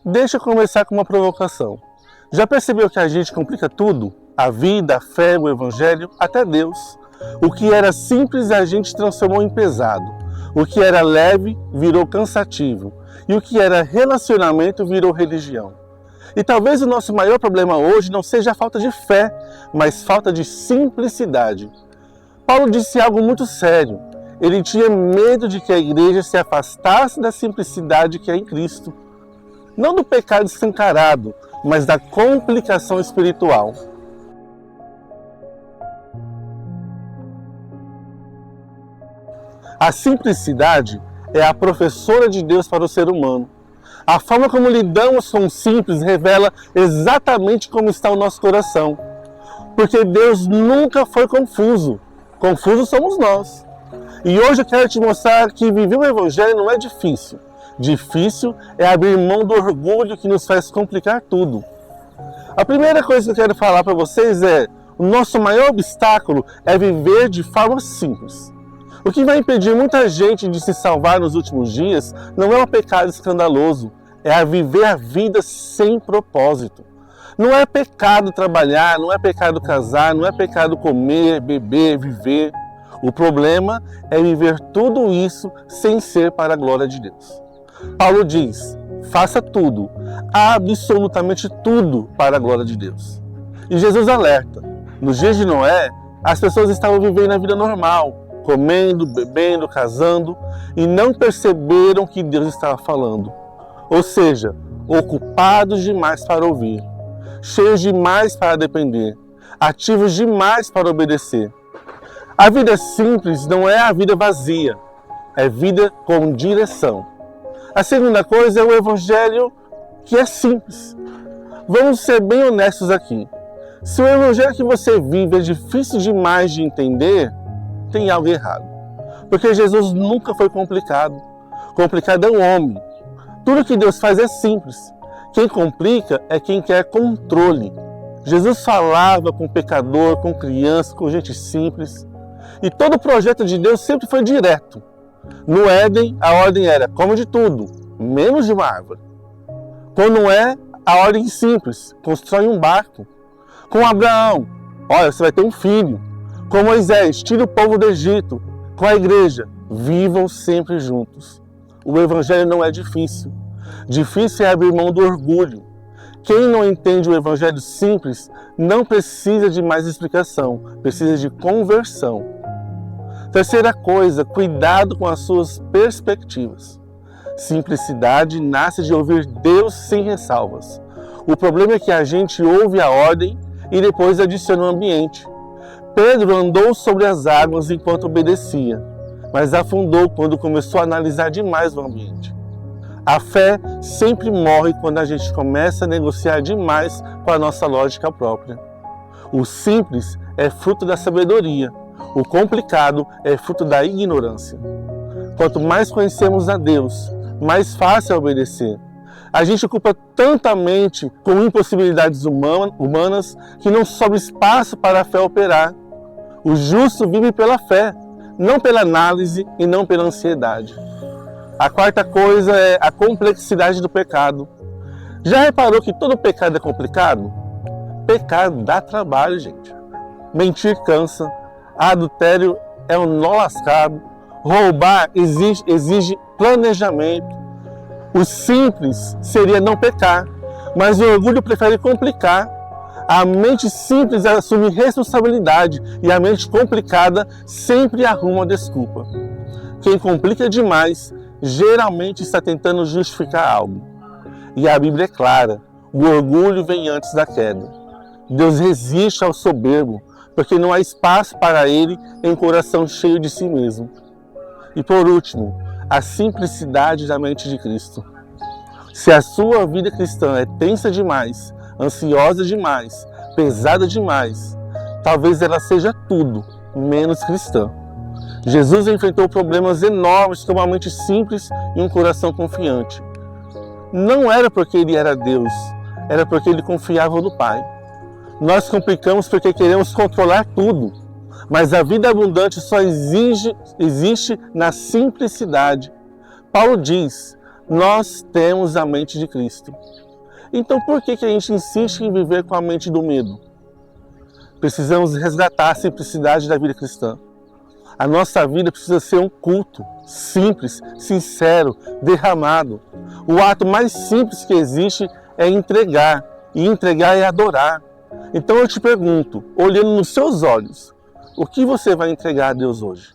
Deixa eu começar com uma provocação. Já percebeu que a gente complica tudo? A vida, a fé, o evangelho, até Deus. O que era simples a gente transformou em pesado. O que era leve virou cansativo. E o que era relacionamento virou religião. E talvez o nosso maior problema hoje não seja a falta de fé, mas falta de simplicidade. Paulo disse algo muito sério. Ele tinha medo de que a igreja se afastasse da simplicidade que é em Cristo. Não do pecado escancarado, mas da complicação espiritual. A simplicidade é a professora de Deus para o ser humano. A forma como lidamos com o simples revela exatamente como está o nosso coração. Porque Deus nunca foi confuso. Confusos somos nós. E hoje eu quero te mostrar que viver o Evangelho não é difícil. Difícil é abrir mão do orgulho que nos faz complicar tudo. A primeira coisa que eu quero falar para vocês é: o nosso maior obstáculo é viver de forma simples. O que vai impedir muita gente de se salvar nos últimos dias não é um pecado escandaloso, é a viver a vida sem propósito. Não é pecado trabalhar, não é pecado casar, não é pecado comer, beber, viver. O problema é viver tudo isso sem ser para a glória de Deus. Paulo diz: faça tudo, absolutamente tudo para a glória de Deus. E Jesus alerta: nos dias de Noé, as pessoas estavam vivendo a vida normal, comendo, bebendo, casando, e não perceberam que Deus estava falando. Ou seja, ocupados demais para ouvir, cheios demais para depender, ativos demais para obedecer. A vida simples não é a vida vazia, é vida com direção. A segunda coisa é o evangelho que é simples. Vamos ser bem honestos aqui. Se o evangelho que você vive é difícil demais de entender, tem algo errado. Porque Jesus nunca foi complicado. Complicado é o homem. Tudo que Deus faz é simples. Quem complica é quem quer controle. Jesus falava com pecador, com criança, com gente simples. E todo o projeto de Deus sempre foi direto. No Éden, a ordem era: come de tudo, menos de uma árvore. Com Noé, a ordem simples: constrói um barco. Com Abraão, olha, você vai ter um filho. Com Moisés, tira o povo do Egito. Com a igreja, vivam sempre juntos. O evangelho não é difícil. Difícil é abrir mão do orgulho. Quem não entende o evangelho simples não precisa de mais explicação, precisa de conversão. Terceira coisa, cuidado com as suas perspectivas. Simplicidade nasce de ouvir Deus sem ressalvas. O problema é que a gente ouve a ordem e depois adiciona o ambiente. Pedro andou sobre as águas enquanto obedecia, mas afundou quando começou a analisar demais o ambiente. A fé sempre morre quando a gente começa a negociar demais com a nossa lógica própria. O simples é fruto da sabedoria. O complicado é fruto da ignorância. Quanto mais conhecemos a Deus, mais fácil é obedecer. A gente ocupa tanta mente com impossibilidades humanas que não sobra espaço para a fé operar. O justo vive pela fé, não pela análise e não pela ansiedade. A quarta coisa é a complexidade do pecado. Já reparou que todo pecado é complicado? Pecado dá trabalho, gente. Mentir cansa. Adultério é um nó lascado. Roubar exige planejamento. O simples seria não pecar, mas o orgulho prefere complicar. A mente simples assume responsabilidade e a mente complicada sempre arruma desculpa. Quem complica demais geralmente está tentando justificar algo. E a Bíblia é clara: o orgulho vem antes da queda. Deus resiste ao soberbo, porque não há espaço para ele em um coração cheio de si mesmo. E por último, a simplicidade da mente de Cristo. Se a sua vida cristã é tensa demais, ansiosa demais, pesada demais, talvez ela seja tudo menos cristã. Jesus enfrentou problemas enormes com uma mente simples e um coração confiante. Não era porque ele era Deus, era porque ele confiava no Pai. Nós complicamos porque queremos controlar tudo, mas a vida abundante só existe na simplicidade. Paulo diz: Nós temos a mente de Cristo. Então por que a gente insiste em viver com a mente do medo? Precisamos resgatar a simplicidade da vida cristã. A nossa vida precisa ser um culto simples, sincero, derramado. O ato mais simples que existe é entregar, e entregar é adorar. Então eu te pergunto, olhando nos seus olhos, o que você vai entregar a Deus hoje?